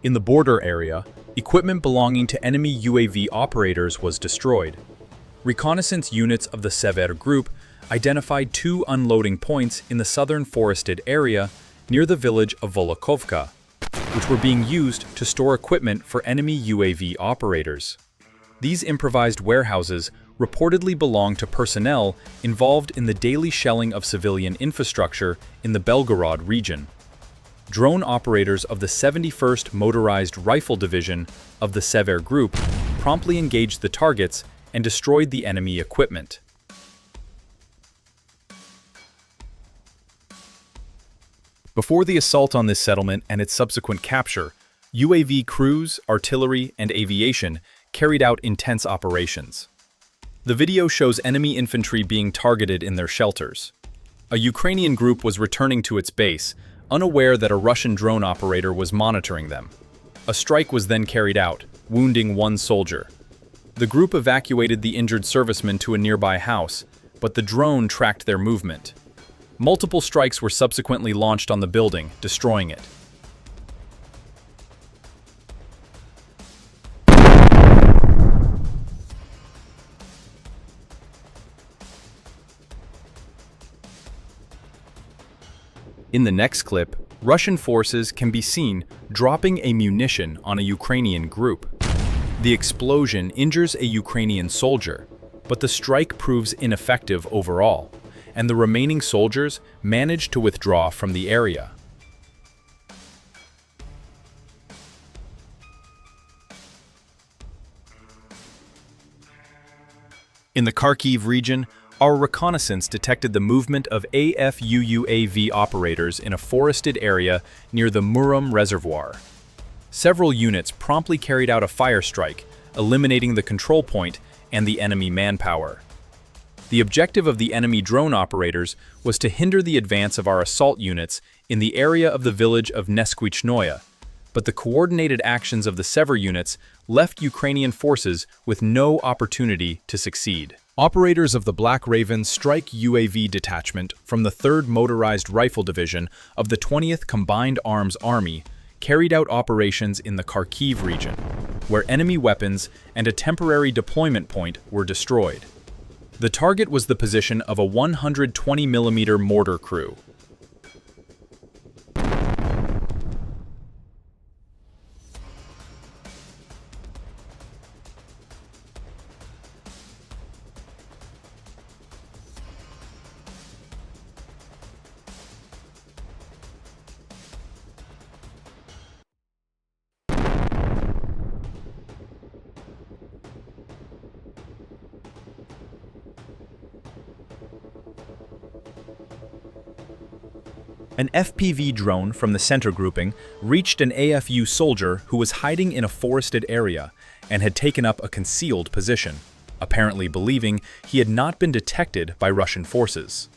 In the border area, equipment belonging to enemy UAV operators was destroyed. Reconnaissance units of the Sever group identified two unloading points in the southern forested area near the village of Volokovka, which were being used to store equipment for enemy UAV operators. These improvised warehouses reportedly belong to personnel involved in the daily shelling of civilian infrastructure in the Belgorod region. Drone operators of the 71st Motorized Rifle Division of the Sever group promptly engaged the targets and destroyed the enemy equipment. Before the assault on this settlement and its subsequent capture, UAV crews, artillery, and aviation carried out intense operations. The video shows enemy infantry being targeted in their shelters. A Ukrainian group was returning to its base, unaware that a Russian drone operator was monitoring them. A strike was then carried out, wounding one soldier. The group evacuated the injured serviceman to a nearby house, but the drone tracked their movement. Multiple strikes were subsequently launched on the building, destroying it. In the next clip, Russian forces can be seen dropping a munition on a Ukrainian group. The explosion injures a Ukrainian soldier, but the strike proves ineffective overall, and the remaining soldiers manage to withdraw from the area. In the Kharkiv region, our reconnaissance detected the movement of AFUUAV operators in a forested area near the Murom Reservoir. Several units promptly carried out a fire strike, eliminating the control point and the enemy manpower. The objective of the enemy drone operators was to hinder the advance of our assault units in the area of the village of Neskvichnoye, but the coordinated actions of the Sever units left Ukrainian forces with no opportunity to succeed. Operators of the Black Raven Strike UAV Detachment from the 3rd Motorized Rifle Division of the 20th Combined Arms Army carried out operations in the Kharkiv region, where enemy weapons and a temporary deployment point were destroyed. The target was the position of a 120mm mortar crew. An FPV drone from the center grouping reached an AFU soldier who was hiding in a forested area and had taken up a concealed position, apparently believing he had not been detected by Russian forces.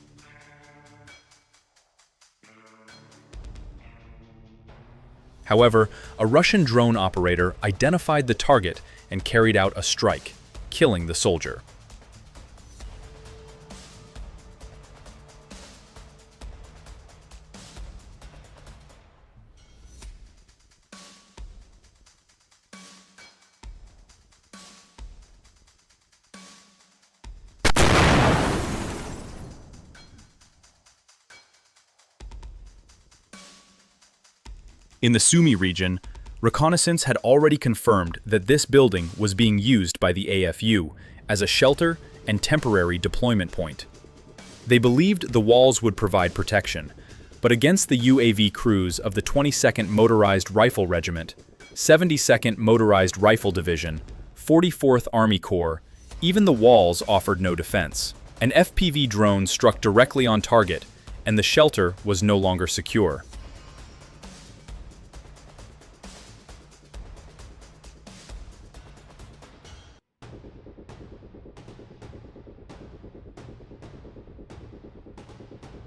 However, a Russian drone operator identified the target and carried out a strike, killing the soldier. In the Sumy region, reconnaissance had already confirmed that this building was being used by the AFU as a shelter and temporary deployment point. They believed the walls would provide protection, but against the UAV crews of the 22nd Motorized Rifle Regiment, 72nd Motorized Rifle Division, 44th Army Corps, even the walls offered no defense. An FPV drone struck directly on target, and the shelter was no longer secure.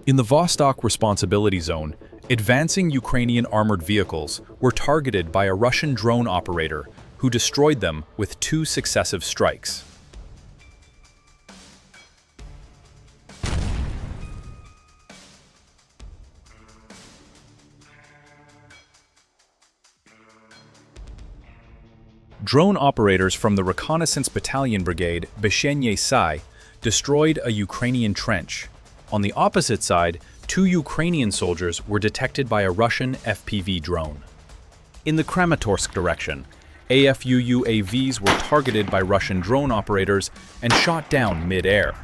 In the Vostok Responsibility Zone, advancing Ukrainian armored vehicles were targeted by a Russian drone operator who destroyed them with 2 successive strikes. Drone operators from the Reconnaissance Battalion Brigade Beshenye Sai destroyed a Ukrainian trench. On the opposite side, 2 Ukrainian soldiers were detected by a Russian FPV drone. In the Kramatorsk direction, AF UUAVs were targeted by Russian drone operators and shot down mid-air.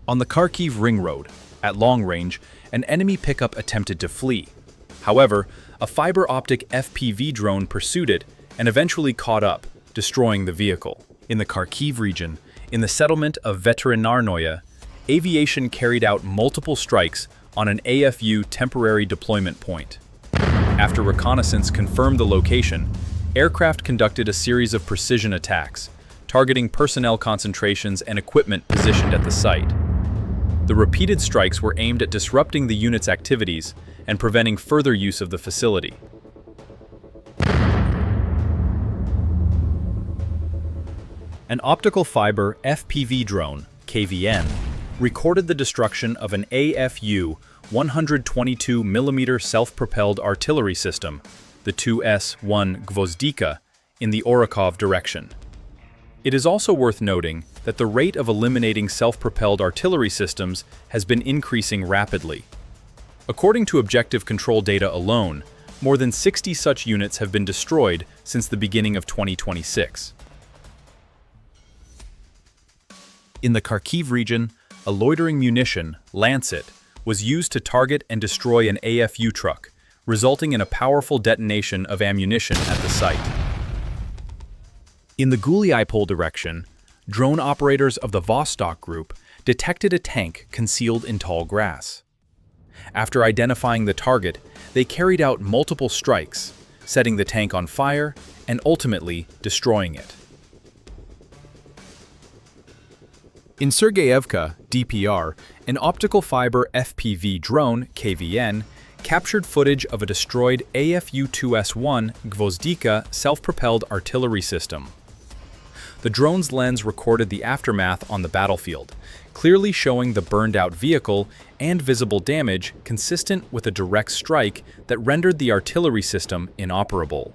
On the Kharkiv Ring Road, at long range, an enemy pickup attempted to flee. However, a fiber optic FPV drone pursued it and eventually caught up, destroying the vehicle. In the Kharkiv region, in the settlement of Veterinarnoye, aviation carried out multiple strikes on an AFU temporary deployment point. After reconnaissance confirmed the location, aircraft conducted a series of precision attacks, targeting personnel concentrations and equipment positioned at the site. The repeated strikes were aimed at disrupting the unit's activities and preventing further use of the facility. An optical fiber FPV drone, KVN, recorded the destruction of an AFU 122mm self-propelled artillery system, the 2S-1 Gvozdika, in the Orikov direction. It is also worth noting that the rate of eliminating self-propelled artillery systems has been increasing rapidly. According to objective control data alone, more than 60 such units have been destroyed since the beginning of 2026. In the Kharkiv region, a loitering munition, Lancet, was used to target and destroy an AFU truck, resulting in a powerful detonation of ammunition at the site. In the Guliaipol direction, drone operators of the Vostok group detected a tank concealed in tall grass. After identifying the target, they carried out multiple strikes, setting the tank on fire and ultimately destroying it. In Sergeyevka, DPR, an optical fiber FPV drone, KVN, captured footage of a destroyed AFU-2S1 Gvozdika self-propelled artillery system. The drone's lens recorded the aftermath on the battlefield, clearly showing the burned-out vehicle and visible damage consistent with a direct strike that rendered the artillery system inoperable.